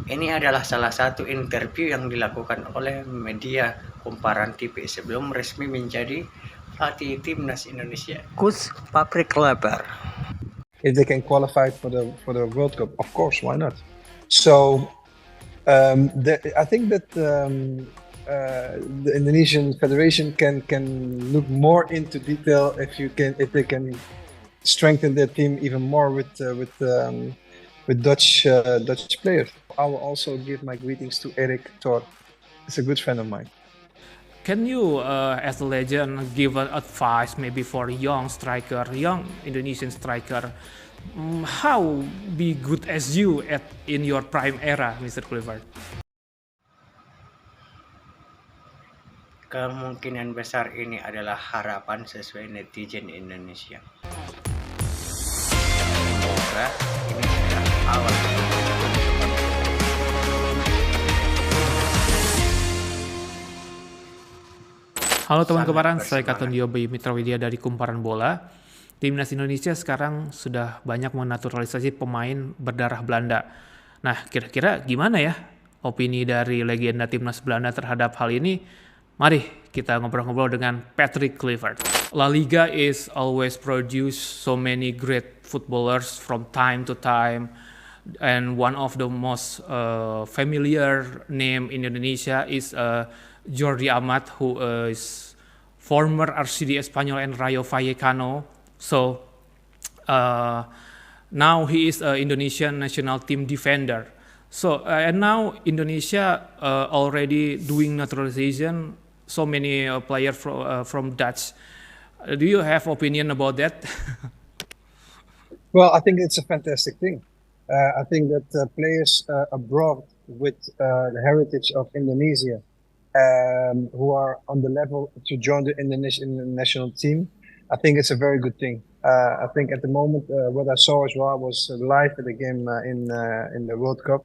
Ini adalah salah satu interview yang dilakukan oleh media Kumparan TV sebelum resmi menjadi pelatih Timnas Indonesia. Kus Pabrik Lebar. If they can qualify for the World Cup, of course, why not? So I think that the Indonesian Federation can look more into detail if they can strengthen their team even more with Dutch players. I will also give my greetings to Erik Thor. He's a good friend of mine. Can you, as a legend, give an advice maybe for young Indonesian striker, how be good as you in your prime era, Mr. Kluivert? Kemungkinan besar ini adalah harapan sesuai netizen Indonesia. Semoga ini adalah awal. Halo teman Kumparan, saya Katundio Bayi Mitra Widya dari Kumparan Bola. Timnas Indonesia sekarang sudah banyak menaturalisasi pemain berdarah Belanda. Nah, kira-kira gimana ya opini dari legenda Timnas Belanda terhadap hal ini? Mari kita ngobrol-ngobrol dengan Patrick Kluivert. La Liga is always produce so many great footballers from time to time. And one of the most familiar name in Indonesia is Jordi Amat, who is former RCD Espanyol and Rayo Vallecano. So now he is an Indonesian national team defender. So and now Indonesia already doing naturalization. So many players from Dutch. Do you have opinion about that? Well, I think it's a fantastic thing. I think that players abroad with the heritage of Indonesia, who are on the level to join the Indonesian national team, I think it's a very good thing. I think at the moment, what I saw as well was live at the game in the World Cup.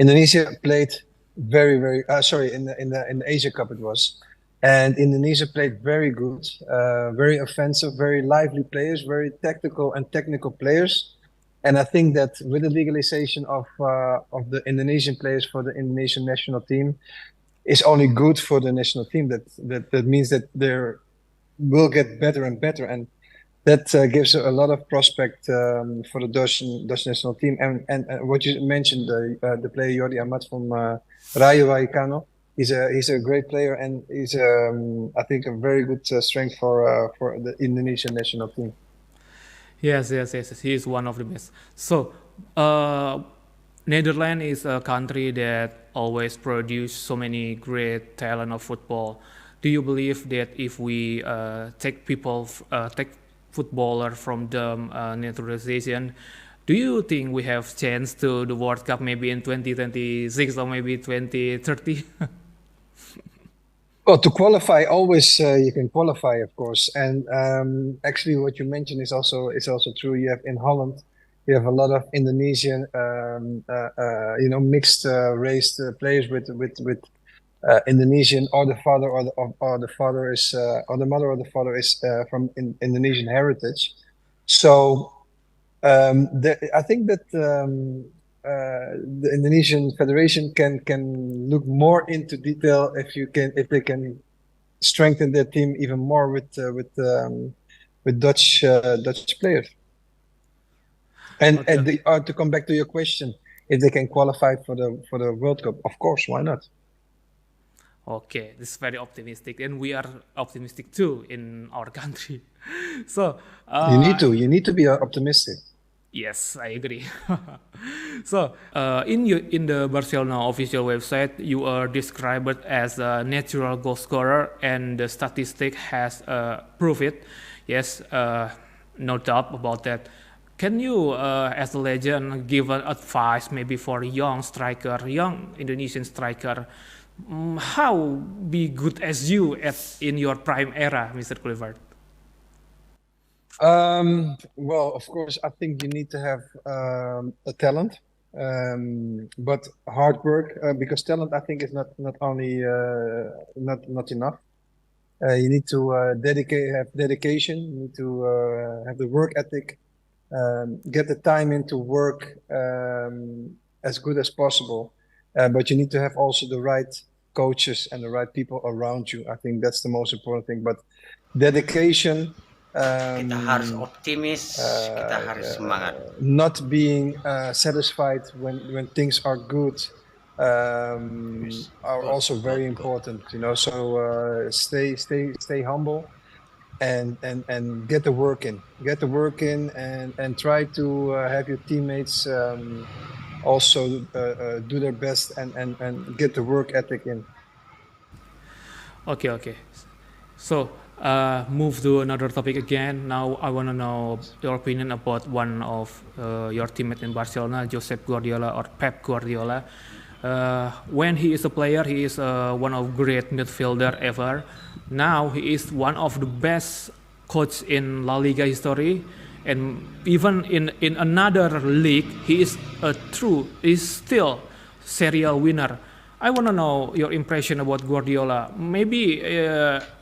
Indonesia played very in the Asia Cup it was, and Indonesia played very good, very offensive, very lively players, very tactical and technical players. And I think that with the legalization of the Indonesian players for the Indonesian national team is only good for the national team. That means that they will get better and better, and that gives a lot of prospect for the Dutch national team. And what you mentioned, the player Jordi Amat from Rayo Vallecano, he's a great player, and he's I think a very good strength for the Indonesian national team. Yes. He is one of the best. So, Netherlands is a country that always produce so many great talent of football. Do you believe that if we take footballer from the naturalization, do you think we have chance to the World Cup maybe in 2026 or maybe 2030? Well, to qualify, always you can qualify, of course. And actually, what you mentioned is also true. You have in Holland, you have a lot of Indonesian, mixed race players with Indonesian, or the father or the father is or the mother or the father is from Indonesian heritage. So I think that the Indonesian Federation can look more into detail if they can strengthen their team even more with Dutch players. And Okay. to come back to your question, if they can qualify for the World Cup, of course, why not? Okay, this is very optimistic, and we are optimistic too in our country. So You need to be optimistic. yes, I agree. So in the Barcelona official website, you are described as a natural goal scorer, and the statistic has proved it. Yes, no doubt about that. Can you, as a legend, give an advice maybe for young Indonesian striker, how be good as you in your prime era, Mr. Kluivert? Well, of course, I think you need to have a talent, but hard work, because talent, I think, is not only not enough. You need to have dedication. You need to have the work ethic, get the time in to work as good as possible. But you need to have also the right coaches and the right people around you. I think that's the most important thing. But dedication, Kita harus optimis, kita harus semangat. not being satisfied when things are good are also very important. You know, so stay humble and get the work in. Get the work in and try to have your teammates also do their best and get the work ethic in. Okay. So, move to another topic again. Now, I want to know your opinion about one of your teammate in Barcelona, Josep Guardiola or Pep Guardiola. When he is a player, he is one of great midfielder ever. Now, he is one of the best coach in La Liga history, and even in another league, he is still serial winner. I want to know your impression about Guardiola. Maybe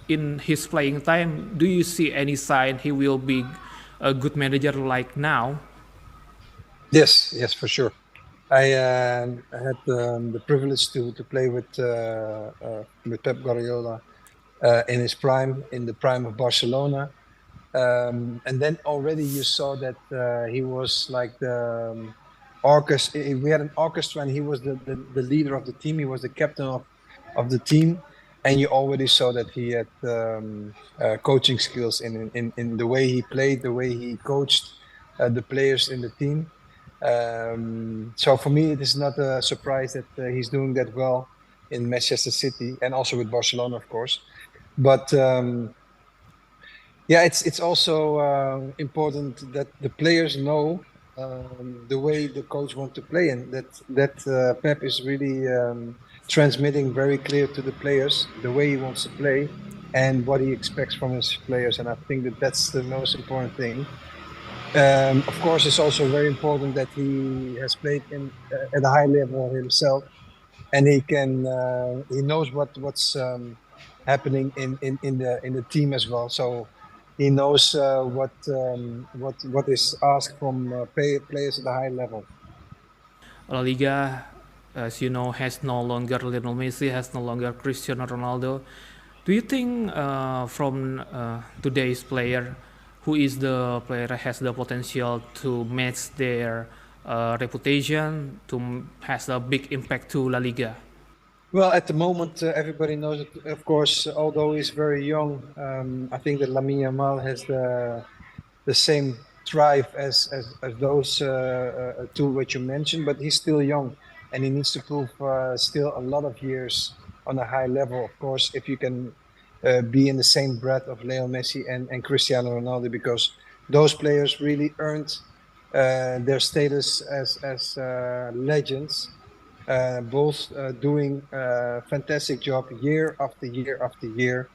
in his playing time, do you see any sign he will be a good manager like now? Yes, for sure. I had the privilege to play with Pep Guardiola in his prime, in the prime of Barcelona. And then already you saw that he was like the orchestra. We had an orchestra, and he was the leader of the team. He was the captain of the team, and you already saw that he had coaching skills in the way he played, the way he coached the players in the team. So for me, it is not a surprise that he's doing that well in Manchester City and also with Barcelona, of course. But yeah, it's also important that the players know the way the coach wants to play, and that Pep is really transmitting very clear to the players the way he wants to play and what he expects from his players. And I think that that's the most important thing. Of course, it's also very important that he has played at a high level himself, and he knows what's happening in the team as well. So he knows what is asked from players at a high level. La Liga, as you know, has no longer Lionel Messi, has no longer Cristiano Ronaldo. Do you think from today's player, who is the player that has the potential to match their reputation, to has a big impact to La Liga? Well, at the moment, everybody knows it. Of course, although he's very young, I think that Lamine Yamal has the same drive as those two which you mentioned, but he's still young, and he needs to prove still a lot of years on a high level. Of course, if you can be in the same breath of Lionel Messi and Cristiano Ronaldo, because those players really earned their status as legends. Both doing a fantastic job year after year after year.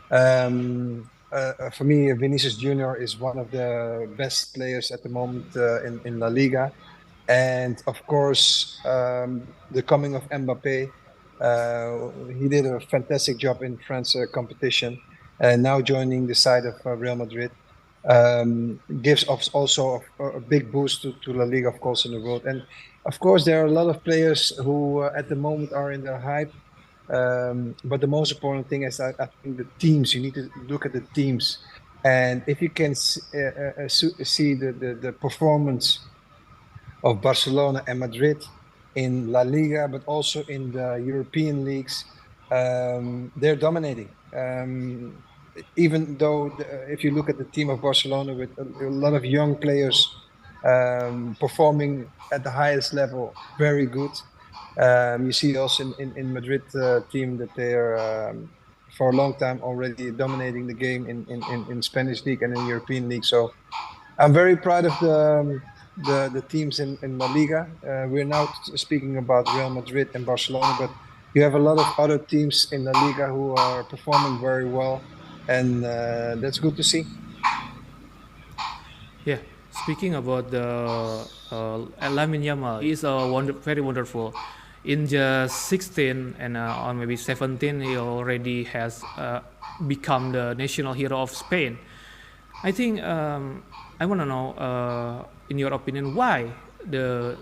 For me, Vinicius Junior is one of the best players at the moment in La Liga. And of course, the coming of Mbappe, he did a fantastic job in France competition. And now joining the side of Real Madrid gives us also a big boost to La Liga, of course, in the world. And of course, there are a lot of players who at the moment are in their hype. But the most important thing is, I think, the teams. You need to look at the teams. And if you can see the performance of Barcelona and Madrid in La Liga, but also in the European leagues, they're dominating. Even though if you look at the team of Barcelona with a lot of young players performing at the highest level, very good. You see also in Madrid team that they are for a long time already dominating the game in Spanish league and in European league. So I'm very proud of the teams in La Liga. We're now speaking about Real Madrid and Barcelona, but you have a lot of other teams in La Liga who are performing very well, and that's good to see. Yeah, speaking about the Lamine Yamal, he is very wonderful. In just 16 and or maybe 17, he already has become the national hero of Spain. I think I want to know, in your opinion, why the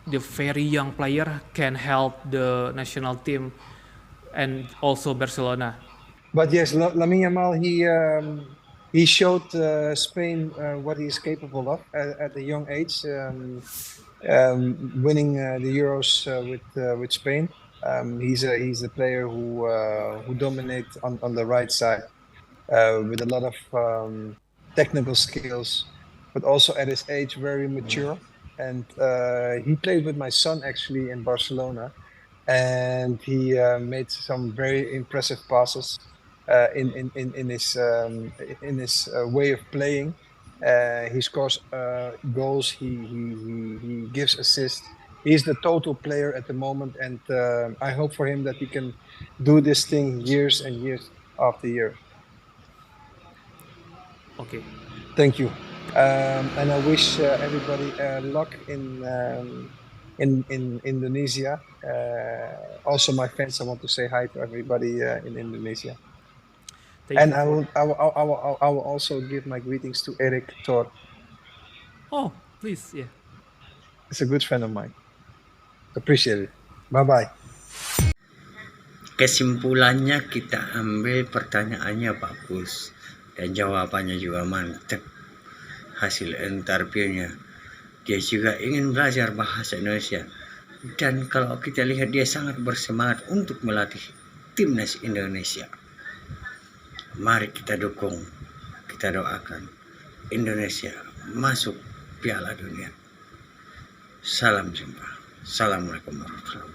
very young player can help the national team and also Barcelona. But yes, Lamine Yamal, he showed Spain what he is capable of at a young age, winning the Euros with Spain. He's a player who dominates on the right side with a lot of technical skills, but also at his age very mature. And he played with my son actually in Barcelona, and he made some very impressive passes in his way of playing. He scores goals. He gives assists. He's the total player at the moment, and I hope for him that he can do this thing years and years after year. Okay. Thank you, and I wish everybody luck in Indonesia. Also, my friends, I want to say hi to everybody in Indonesia. Thank And you for. I will also give my greetings to Eric Tor. Oh, please, yeah. He's a good friend of mine. Appreciate it. Bye bye. Kesimpulannya kita ambil pertanyaannya bagus dan jawabannya juga mantap. Hasil interviewnya, dia juga ingin belajar bahasa Indonesia, dan kalau kita lihat dia sangat bersemangat untuk melatih timnas Indonesia. Mari kita dukung, kita doakan Indonesia masuk Piala Dunia. Salam jumpa. Assalamualaikum warahmatullahi wabarakatuh.